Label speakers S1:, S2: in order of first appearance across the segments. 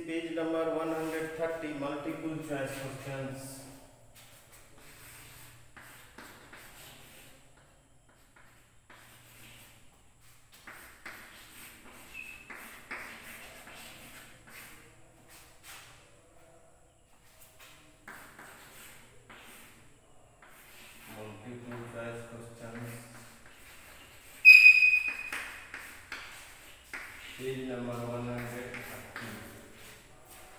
S1: page number 130, multiple choice questions. Multiple choice questions. Page number 130.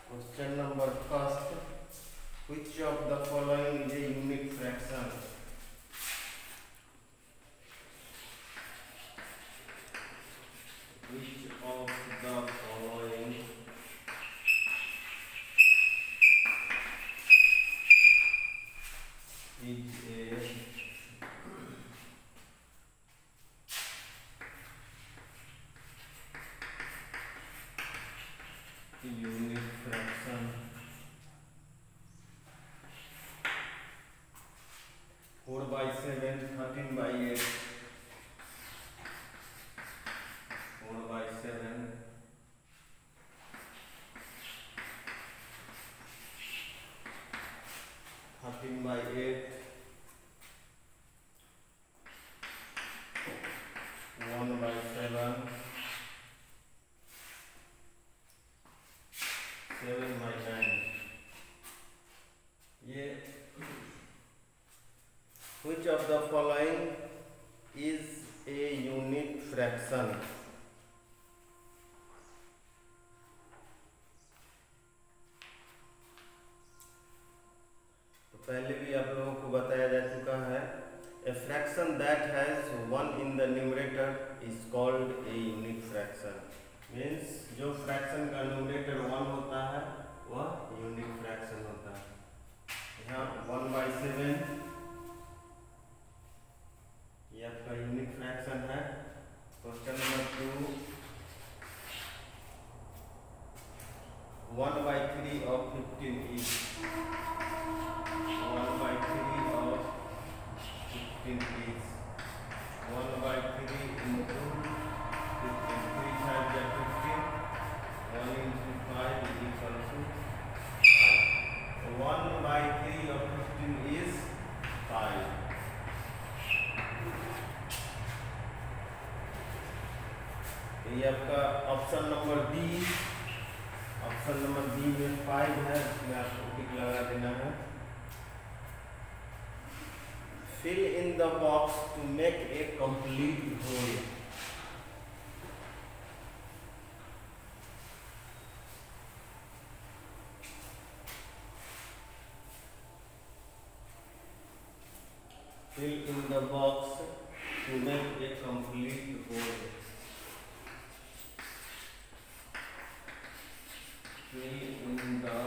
S1: Question number first. Which of the following is a unit fraction? Which of the following is a unit fraction? 4/7, 13/8. 4/7, 13/8. 1/7, 7/9. ये which of the following is a unit fraction? तो पहले भी आप लोगों को बताया जा चुका है, a fraction that has 1 in the numerator is called a unit fraction. Means जो फ्रैक्शन का न्यूमरेटर 1 होता है वह यूनिट फ्रैक्शन होता है। यहाँ 1/7 ये आपका यूनिट फ्रैक्शन है। Question number 2, 1/3 of 15 is 1/3 of 15 is 1/3 into 15, 3 5 या 15, 1 into 5 is equal to 5. 1/3 of 15 is 5. ये आपका option number D, option number D में 5 है, इसमें आपको टिक लगा देना है। Fill in the box to make a complete whole. Fill in the box to make a complete whole. Fill in the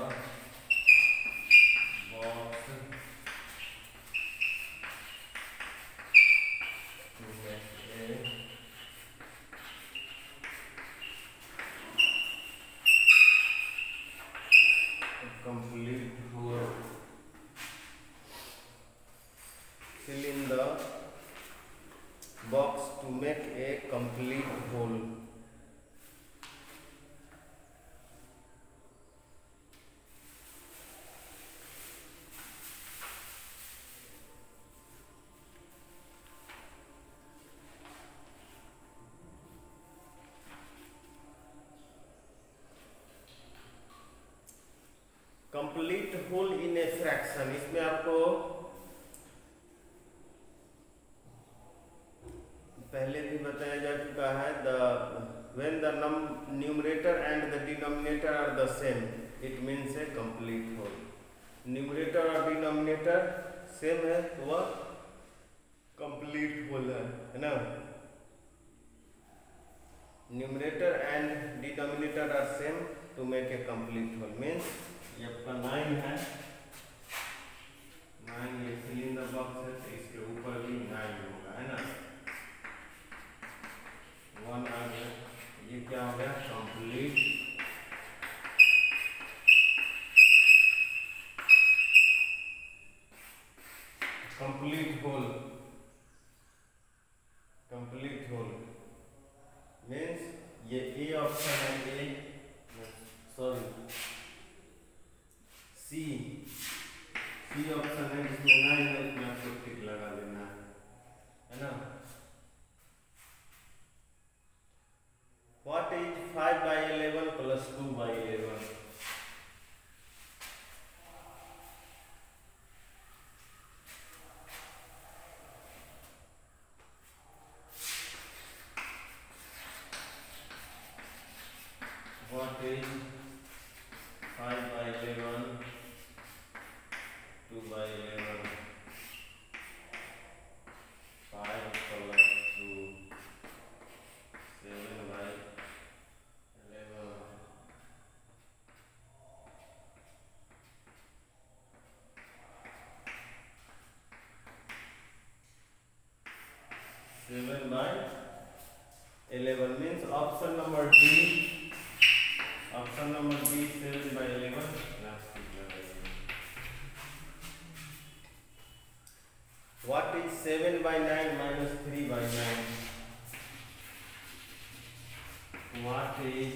S1: box to make a complete whole. Fill in the box to make a complete whole. Complete whole in a fraction, इसमें आपको पहले भी बताया जा चुका है, when the numerator and the denominator are the same, it means a complete whole. Numerator और denominator same है तो वह कंप्लीट होल है ना। Numerator and denominator are same to make a complete whole. Means ये आपका 9 है, 9 ये फिल इन द बॉक्स है तो इसके ऊपर भी 9 होगा, है ना। 1 आ गया, ये क्या हो गया, complete whole. Complete whole means ये ए ऑप्शन है, ए सॉरी सी ऑप्शन है जिसमें 9 है, उसमें आपको टिक लगा देना है ना। What is 5/11 plus 2/11? What is 5/11 2/11? 5 plus 2 7/11 7/11 means option number D. Option number B 7/11. What is 7/9 minus 3/9? What is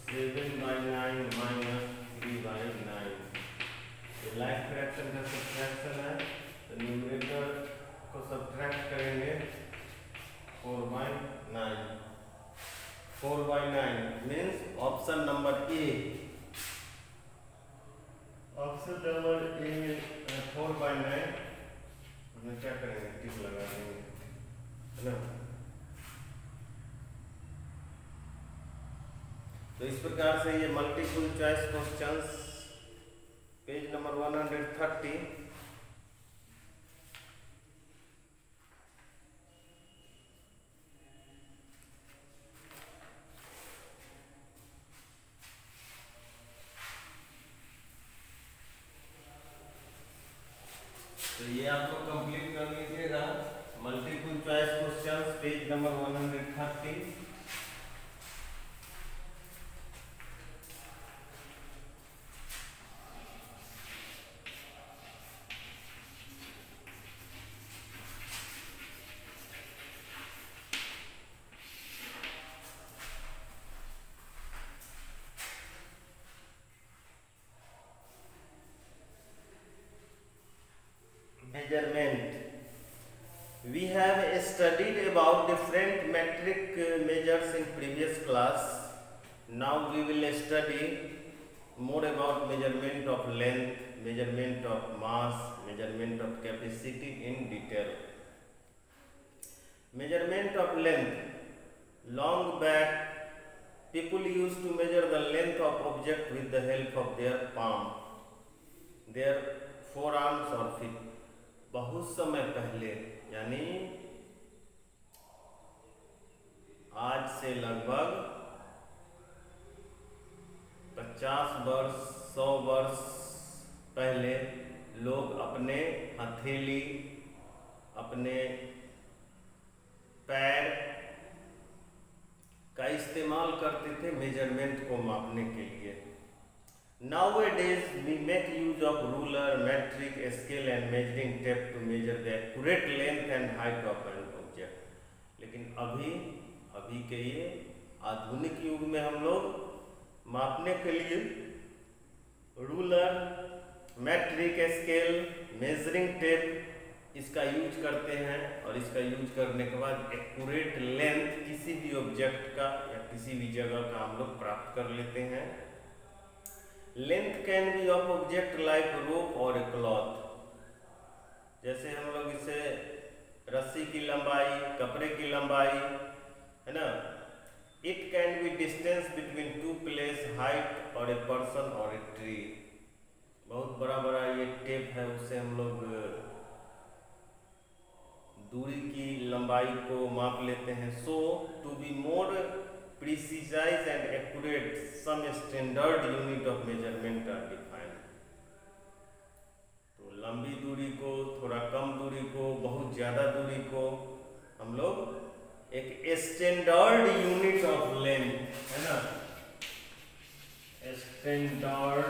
S1: 7/9 minus 3/9? ये लाइक फ्रैक्शन का सब्ट्रैक्शन है, तो न्यूमरेटर को सब्ट्रैक्ट करेंगे 4/9. 4/9 means option number A. Option number A में 4/9 में क्या करेंगे, टिक लगा देंगे, है ना। तो इस प्रकार से ये multiple choice questions page number 130 तो ये आप लोग कंप्लीट कर लीजिएगा। Multiple choice questions page number 130। Measurement. We have studied about different metric measures in previous class. Now we will study more about measurement of length, measurement of mass, measurement of capacity in detail. Measurement of length. Long back, people used to measure the length of object with the help of their palm, their forearms or feet. बहुत समय पहले, यानी आज से लगभग 50 वर्ष 100 वर्ष पहले लोग अपने हथेली, अपने पैर का इस्तेमाल करते थे मेजरमेंट को मापने के लिए। Nowadays we make use of ruler, metric, scale and measuring tape to measure the accurate length and height of an object. लेकिन अभी के ये आधुनिक युग में हम लोग मापने के लिए ruler, metric, scale, measuring tape इसका यूज करते हैं, और इसका यूज करने के बाद एक्यूरेट लेंथ किसी भी ऑब्जेक्ट का या किसी भी जगह का हम लोग प्राप्त कर लेते हैं। Length can be of object like rope और ए क्लॉथ, जैसे हम लोग इसे रस्सी की लंबाई, कपड़े की लंबाई, है ना। It can be distance between two place, height और ए पर्सन और ए ट्री। बहुत बड़ा बड़ा ये टेप है, उससे हम लोग दूरी की लंबाई को माप लेते हैं। So to be more precise and accurate, some standard unit of measurement are defined. तो लंबी दूरी को, थोड़ा कम दूरी को, बहुत ज़्यादा दूरी को हम लोग एक स्टैंडर्ड यूनिट ऑफ लेंथ, है ना, standard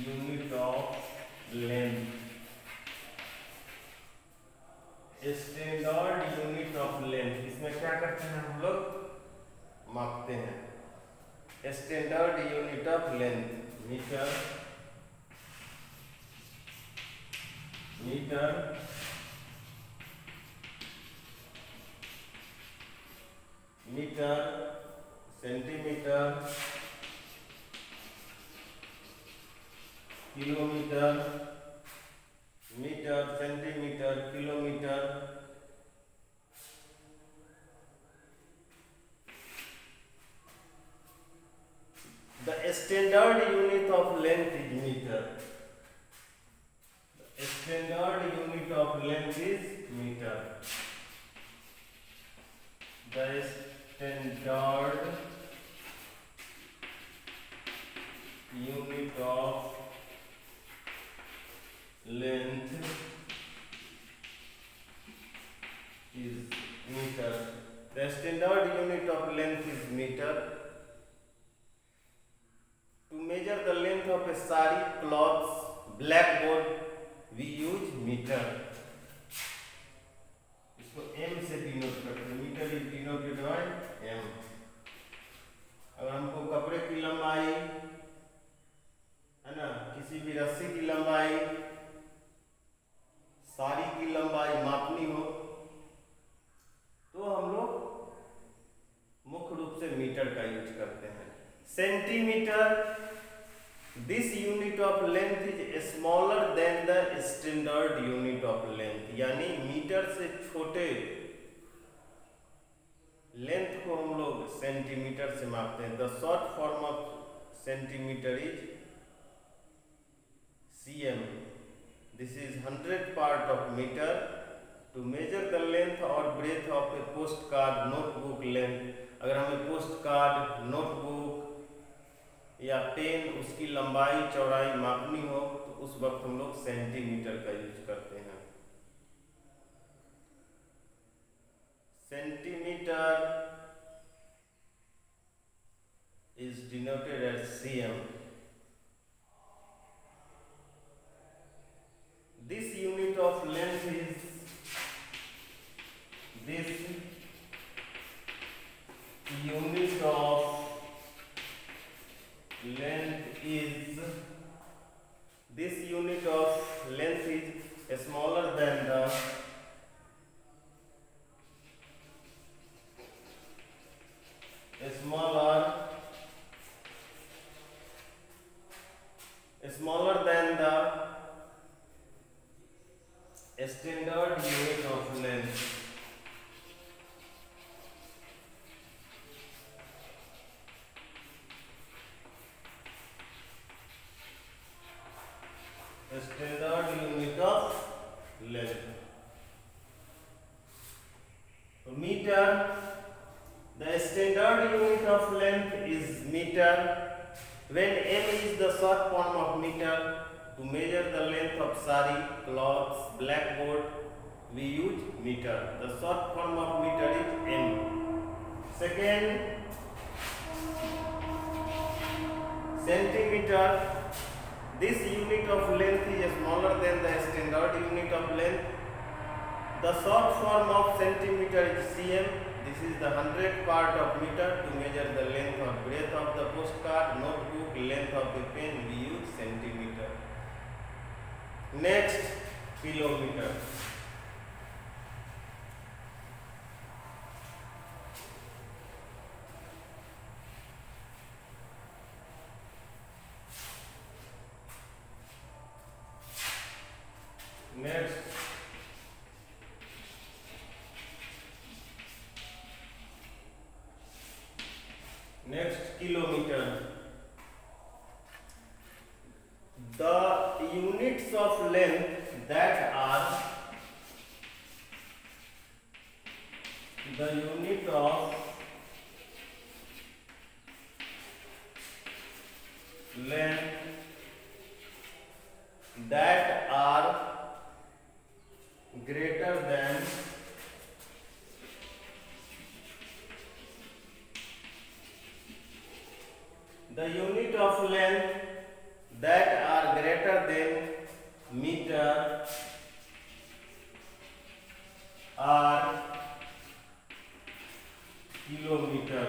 S1: unit of length, standard unit of length, इसमें क्या करते हैं हम लोग मापते हैं। standard unit of length. Meter centimeter, kilometer, meter, centimeter, kilometer. The standard unit of length is meter. The standard unit of length is meter. The standard unit of length is meter. The standard unit of length is meter. To measure the length of a sari, cloths, blackboard, we use meter. इसको m से denote करते हैं. Metre is denoted by m. अगर हमको कपड़े की लंबाई है ना, किसी भी रस्सी की लंबाई, साड़ी की लंबाई मापनी हो तो हम लोग मुख्य रूप से मीटर का यूज करते हैं. Centimetre, this unit of length is smaller than the standard unit of length. यानी मीटर से छोटे लेंथ को हम लोग सेंटीमीटर से मापते हैं. The short form of centimetre is cm. This is 100 part of meter. To measure the length or breadth of a postcard notebook length, अगर हमें पोस्ट कार्ड, नोटबुक या पेन उसकी लंबाई चौड़ाई मापनी हो तो उस वक्त हम लोग सेंटीमीटर का यूज करते हैं. Centimetre is denoted as cm. This unit of length is this unit of length is smaller than the standard unit of length. Standard unit of length. Meter. The standard unit of length is meter. When m is the short form of meter, to measure the length of sari, cloths, blackboard, we use meter. The short form of meter is m. Second, centimeter. This unit of length is smaller than the standard unit of length. The short form of centimeter is cm. This is the 100 part of meter. To measure the length or breadth of the postcard, notebook, length of the pen, we use centimeter. Next, kilometer. Next, kilometer. The units of length that are the unit of length that are greater than the unit of length that are greater than meter are kilometer.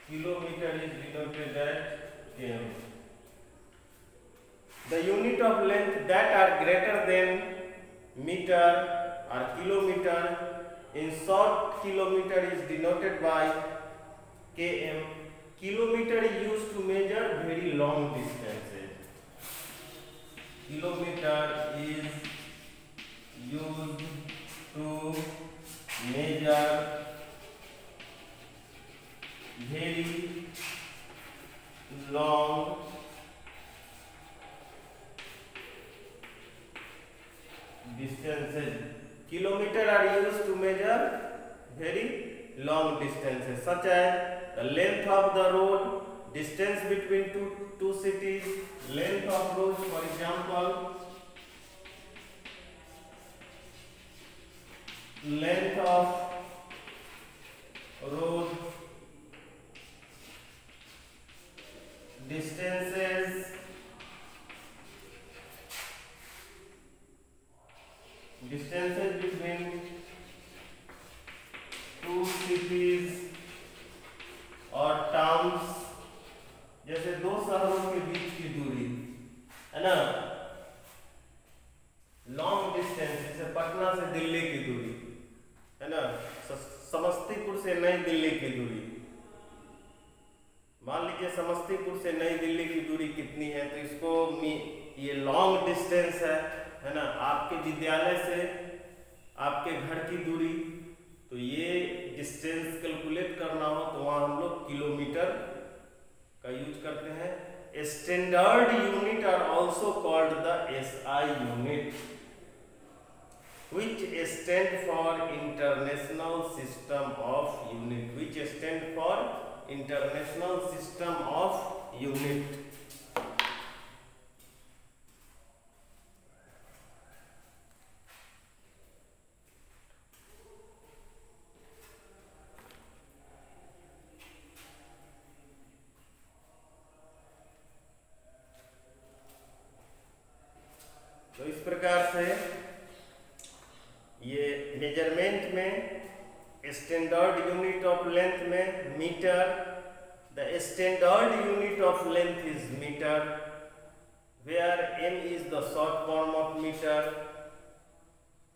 S1: kilometer is denoted as km. The unit of length that are greater than meter or kilometer, in short kilometer is denoted by km. Kilometer is used to measure very long distances. Kilometer is used to measure very long distances. Kilometer are used to measure very long distances, such as the length of the road, distance between two cities, length of roads, for example, length of road, distances between two cities और towns, जैसे दो शहरों के बीच की दूरी है ना, long distance, जैसे पटना से दिल्ली की दूरी है ना, समस्तीपुर से नई दिल्ली की दूरी, मान लीजिए समस्तीपुर से नई दिल्ली की दूरी कितनी है, तो इसको ये लॉन्ग डिस्टेंस है ना। आपके विद्यालय से आपके घर की दूरी, तो ये डिस्टेंस कैलकुलेट करना हो तो वहाँ हम लोग किलोमीटर का यूज करते हैं। Standard unit are also called the SI unit, which stand for International System of Unit, which stand for International System of Unit. तो इस प्रकार से ये मेजरमेंट में स्टैंडर्ड यूनिट ऑफ लेंथ में metre, the standard unit of length is metre, where m is the short form of meter.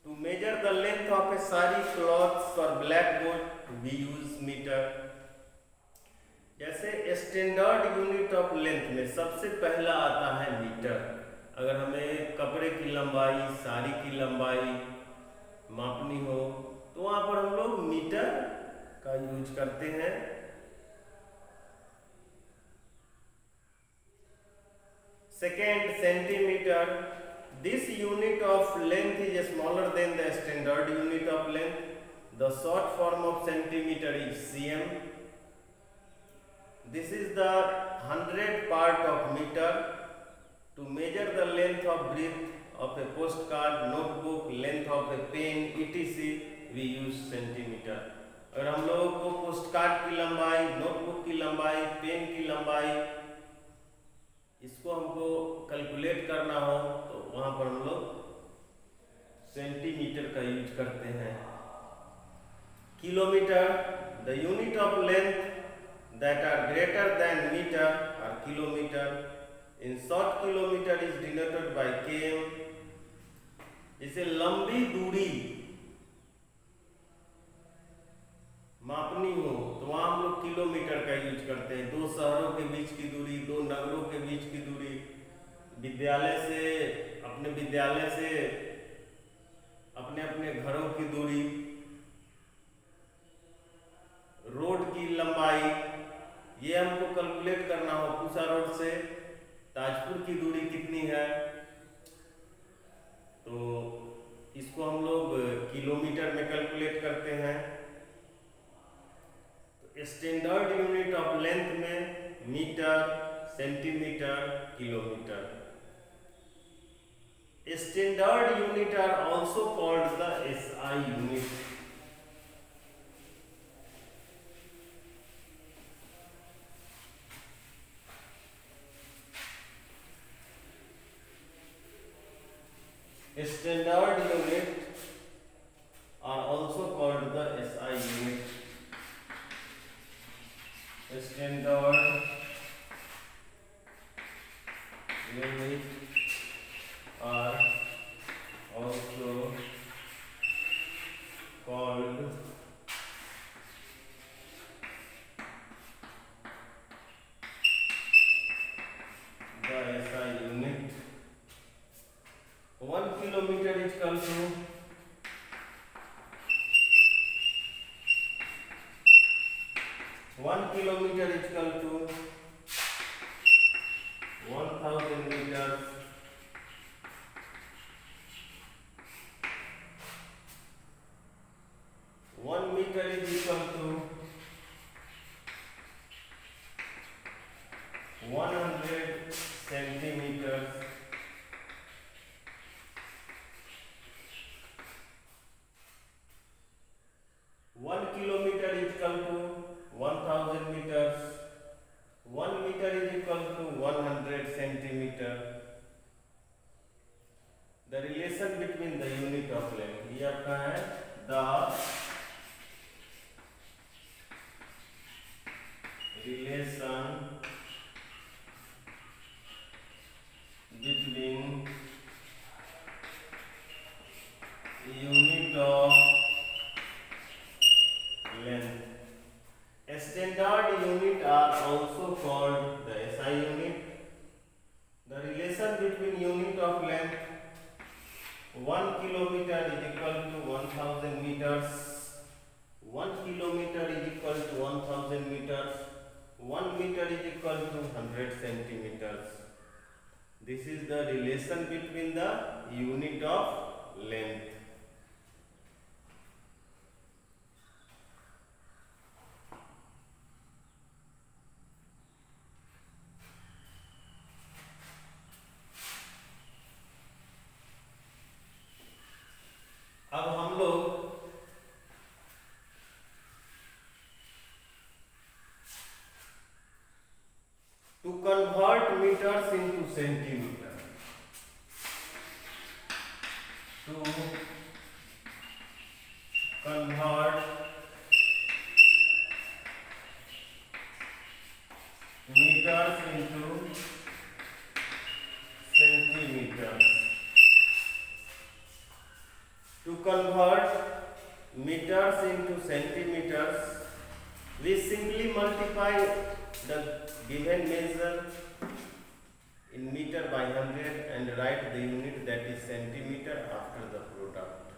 S1: To measure the length of a sari cloth or blackboard we use meter. जैसे standard unit of length में सबसे पहला आता है metre. अगर हमें कपड़े की लंबाई, साड़ी की लंबाई मापनी हो तो वहां पर हम लोग मीटर का यूज करते हैं। Second, centimetre. This unit of length is smaller than the standard unit of length. The short form of centimetre is cm. This is the 100th part of meter. To measure the length of breadth of a postcard, notebook, length of a pen, etc., we use centimeter. अगर हम लोगों को postcard की लंबाई, notebook की लंबाई, pen की लंबाई, इसको हमको कैलकुलेट करना हो तो वहां पर हम लोग सेंटीमीटर का यूज करते हैं। Kilometre, the unit of length that are greater than meter or kilometer. In short kilometer is denoted by km. इसे लंबी दूरी मापनी हो तो वहां हम लोग किलोमीटर का यूज करते हैं। दो शहरों के बीच की दूरी, दो नगरों के बीच की दूरी, विद्यालय से अपने अपने घरों की दूरी, रोड की लंबाई, ये हमको कैलकुलेट करना हो। पूसा रोड से ताजपुर की दूरी कितनी है तो इसको हम लोग किलोमीटर में कैलकुलेट करते हैं। तो स्टैंडर्ड यूनिट ऑफ लेंथ में metre, centimetre, kilometre. Standard unit are also called the SI unit. Standard unit are also called the SI unit. standard unit are also called the SI unit. 1 kilometer is equal to 1 kilometer is equal to 1000 meters. 1 meter is equal to 100 centimeters. 1 kilometer is equal to 1000 meters. 1 meter is equal to 100 centimeter. The relation between the unit of length, ये आपका है the relation between unit of length. Standard unit are also called the SI unit. The relation between unit of length 1 kilometer is equal to 1000 meters. 1 kilometer is equal to 1000 meters. 1 meter is equal to 100 centimeters. This is the relation between the unit of length. अब हम लोग to convert meters into centimeter, to convert meters into centimeters. To convert meters into centimeters, we simply multiply the given measure in meter by 100 and write the unit, that is centimeter, after the product.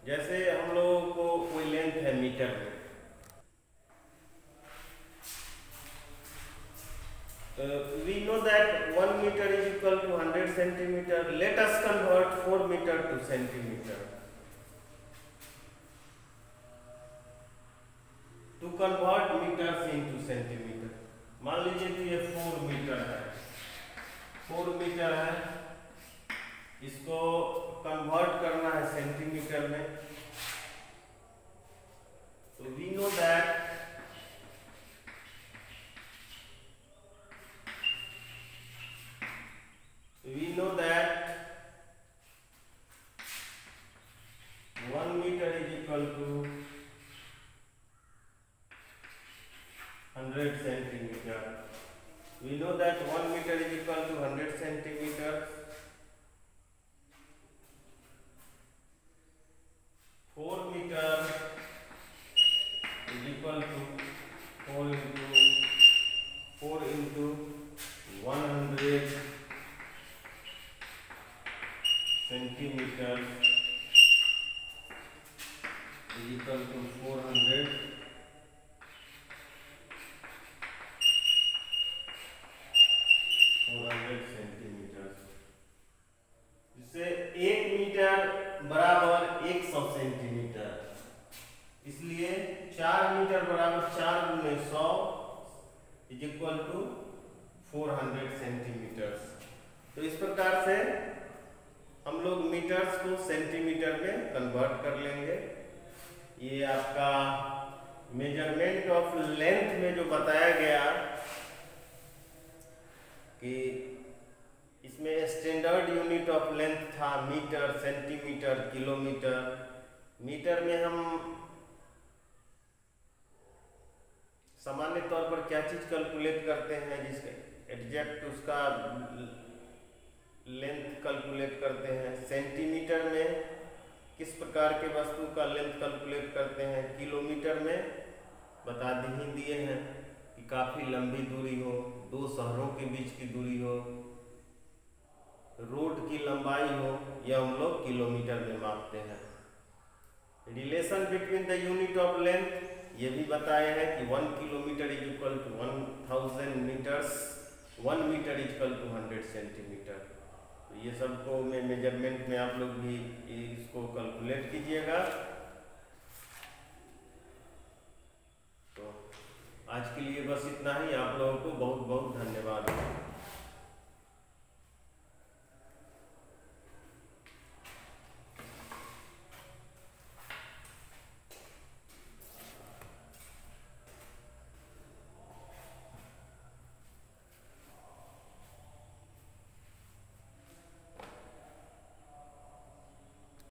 S1: जैसे हम लोगों को कोई length है metre में, we know that 1 meter is equal to 100 centimeter. Let us convert 4 meter to centimeter. To convert meters into centimeter, मान लीजिए कि ये 4 मीटर है, 4 मीटर है, इसको कन्वर्ट करना है सेंटीमीटर में. तो we know that one meter is equal to 100 centimeter. We know that 1 meter is equal to 100 centimeters. 4 meter is equal to 4 into 100 centimeters is equal to 400 centimetre. जिससे 1 metre बराबर 100 centimetre, इसलिए 4 metre बराबर 4 गुणे 100 is equal to 400 centimetre. तो इस प्रकार से हम लोग मीटर्स को सेंटीमीटर में कन्वर्ट कर लेंगे. ये आपका मेजरमेंट ऑफ लेंथ में जो बताया गया कि इसमें स्टैंडर्ड यूनिट ऑफ लेंथ था मीटर, सेंटीमीटर, किलोमीटर. मीटर में हम सामान्य तौर पर क्या चीज़ कैलकुलेट करते हैं, जिसके एग्जैक्ट उसका लेंथ कैलकुलेट करते हैं। सेंटीमीटर में किस प्रकार के वस्तु का लेंथ कैलकुलेट करते हैं। किलोमीटर में बता ही दिए हैं कि काफ़ी लंबी दूरी हो, दो शहरों के बीच की दूरी हो, रोड की लंबाई हो, यह हम लोग किलोमीटर में मापते हैं। Relation between the unit of length ये भी बताए हैं कि 1 kilometre is equal to 1000 metres, 1 metre is equal to 100 centimetre. तो ये सबको मैं मेजरमेंट में आप लोग भी इसको कैलकुलेट कीजिएगा। तो आज के लिए बस इतना ही। आप लोगों को बहुत बहुत धन्यवाद।